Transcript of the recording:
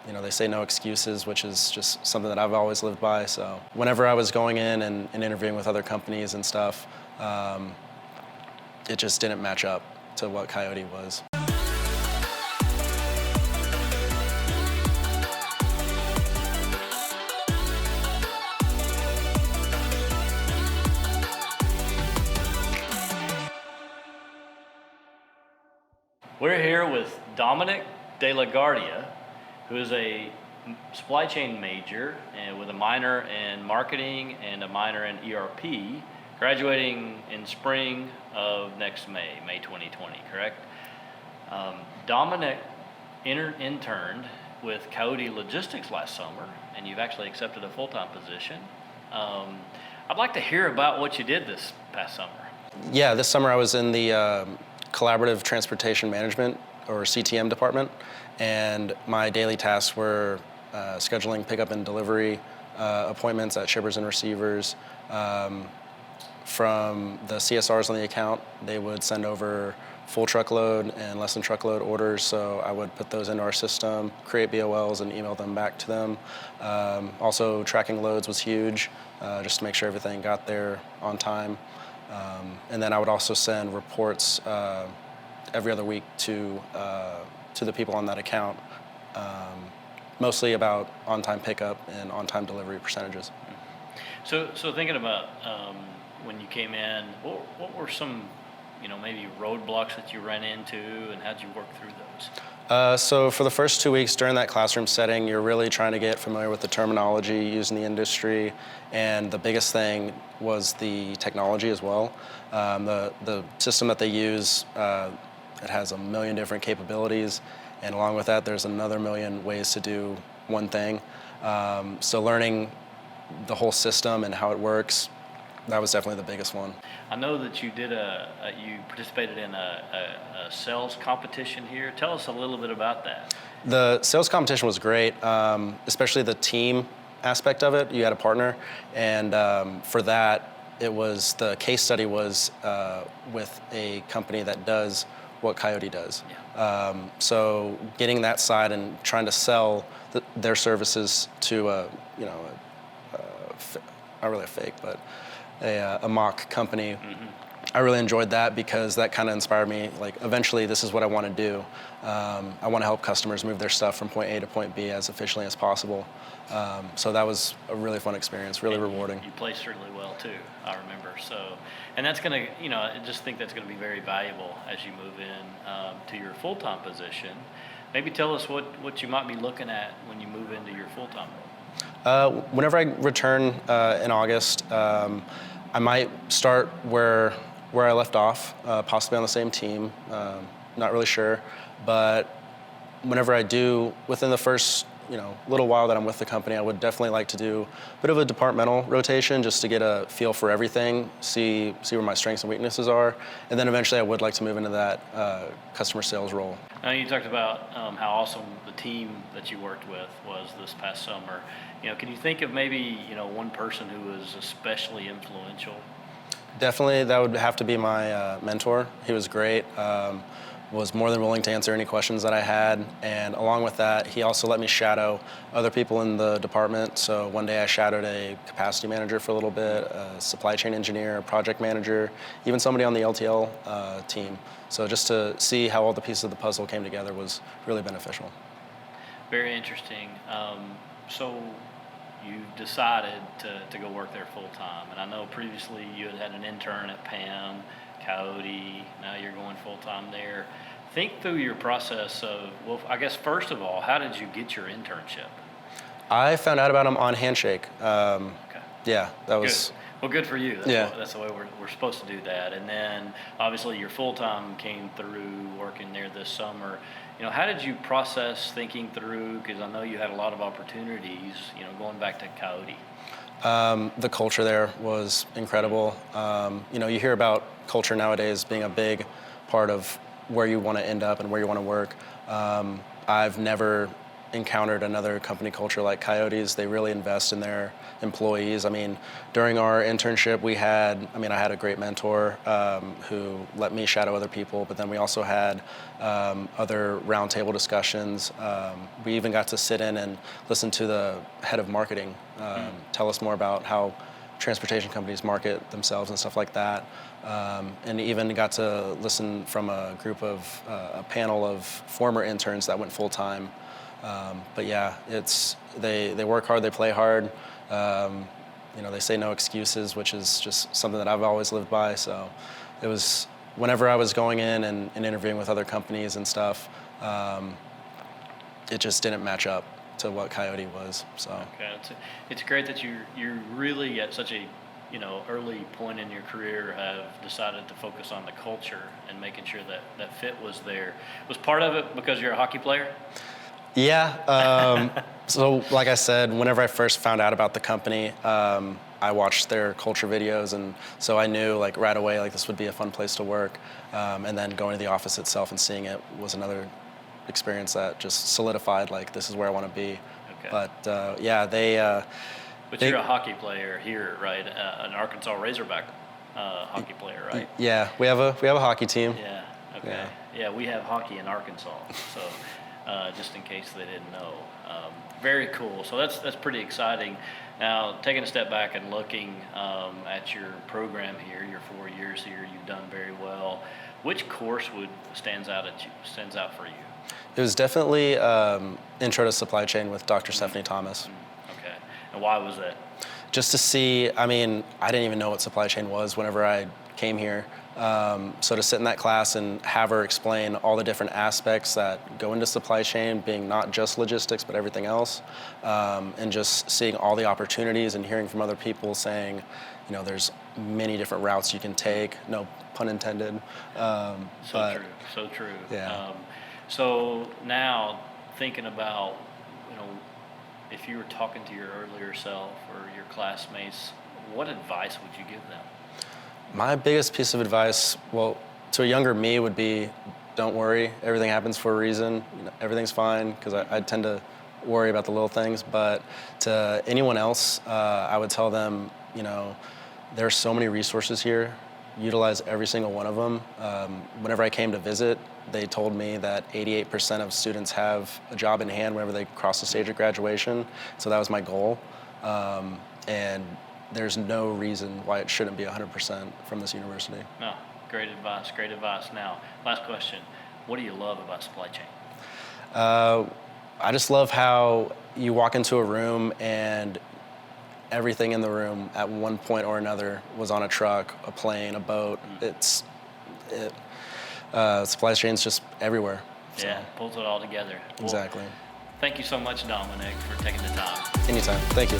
They say no excuses, which is just something that I've always lived by. So whenever I was going in and interviewing with other companies and stuff, it just didn't match up to what Coyote was. We're here with Dominic de la Guardia, who is a supply chain major and with a minor in marketing and a minor in ERP, graduating in spring of next May 2020, correct? Dominic interned with Coyote Logistics last summer, and you've actually accepted a full-time position. I'd like to hear about what you did this past summer. Yeah, this summer I was in the Collaborative Transportation Management, or CTM department, and my daily tasks were scheduling pickup and delivery appointments at shippers and receivers. From the CSRs on the account, they would send over full truckload and less than truckload orders, so I would put those into our system, create BOLs, and email them back to them. Also, tracking loads was huge, just to make sure everything got there on time. And then I would also send reports every other week to the people on that account, mostly about on-time pickup and on-time delivery percentages. So thinking about when you came in, what were some, maybe roadblocks that you ran into, and how'd you work through those? So for the first 2 weeks during that classroom setting, you're really trying to get familiar with the terminology used in the industry, and the biggest thing was the technology as well. The system that they use, it has a million different capabilities, and along with that, there's another million ways to do one thing. So learning the whole system and how it works, that was definitely the biggest one. I know that you did you participated in a sales competition here. Tell us a little bit about that. The sales competition was great, especially the team aspect of it. You had a partner, and for that, the case study was with a company that does what Coyote does. Yeah. So getting that side and trying to sell their services to not really a fake, but a mock company. Mm-hmm. I really enjoyed that because that kind of inspired me. Like, eventually, this is what I want to do. I want to help customers move their stuff from point A to point B as efficiently as possible. So that was a really fun experience, really rewarding. You placed really well too, I remember. So, and that's going to, I just think that's going to be very valuable as you move in to your full-time position. Maybe tell us what you might be looking at when you move into your full-time role. Whenever I return in August, I might start where I left off, possibly on the same team. Not really sure, but whenever I do, within the first little while that I'm with the company, I would definitely like to do a bit of a departmental rotation just to get a feel for everything, see where my strengths and weaknesses are, and then eventually I would like to move into that customer sales role. Now, you talked about how awesome the team that you worked with was this past summer. Can you think of maybe one person who was especially influential? Definitely, that would have to be my mentor. He was great. Was more than willing to answer any questions that I had, and along with that, he also let me shadow other people in the department. So one day I shadowed a capacity manager for a little bit, a supply chain engineer, a project manager, even somebody on the LTL team. So just to see how all the pieces of the puzzle came together was really beneficial. Very interesting. So you decided to go work there full time, and I know previously you had an intern at PAM, Coyote, now you're going full-time there. Think through your process of, well, I guess first of all, how did you get your internship? I found out about them on Handshake. Okay. Yeah, that was... Good. Well, good for you. That's the way we're supposed to do that. And then, obviously, your full-time came through working there this summer. How did you process thinking through, because I know you had a lot of opportunities, going back to Coyote? The culture there was incredible. You hear about culture nowadays being a big part of where you want to end up and where you want to work. I've never encountered another company culture like Coyote's. They really invest in their employees. I mean, during our internship, I had a great mentor who let me shadow other people, but then we also had other roundtable discussions. We even got to sit in and listen to the head of marketing tell us more about how transportation companies market themselves and stuff like that. And even got to listen from a panel of former interns that went full time. But yeah, they work hard, they play hard. They say no excuses, which is just something that I've always lived by. So it was whenever I was going in and interviewing with other companies and stuff, it just didn't match up to what Coyote was. So okay, it's great that you're really at such a early point in your career have decided to focus on the culture and making sure that fit was there. Was part of it because you're a hockey player? Yeah. So like I said, whenever I first found out about the company, I watched their culture videos, and so I knew like right away like this would be a fun place to work. And then going to the office itself and seeing it was another experience that just solidified like this is where I want to be. Okay. But But you're a hockey player here, right? An Arkansas Razorback hockey player, right? Yeah, we have a hockey team. Yeah. Okay. Yeah, we have hockey in Arkansas. So just in case they didn't know, very cool. So that's pretty exciting. Now, taking a step back and looking at your program here, your 4 years here, you've done very well. Which course stands out for you? It was definitely Intro to Supply Chain with Dr. Stephanie Thomas. Okay. And why was that? Just to see, I didn't even know what supply chain was whenever I came here. So to sit in that class and have her explain all the different aspects that go into supply chain, being not just logistics, but everything else, and just seeing all the opportunities and hearing from other people saying, there's many different routes you can take, no pun intended. So true. Yeah. So now thinking about, if you were talking to your earlier self or your classmates, what advice would you give them? My biggest piece of advice, to a younger me would be, don't worry, everything happens for a reason. Everything's fine, because I tend to worry about the little things. But to anyone else, I would tell them, there are so many resources here. Utilize every single one of them. Whenever I came to visit, they told me that 88% of students have a job in hand whenever they cross the stage of graduation. So that was my goal. And there's no reason why it shouldn't be 100% from this university. No, great advice. Now, last question. What do you love about supply chain? I just love how you walk into a room and everything in the room at one point or another was on a truck, a plane, a boat. Supply chain's just everywhere. So. Yeah, pulls it all together. Exactly. Thank you so much, Dominic, for taking the time. Anytime. Thank you.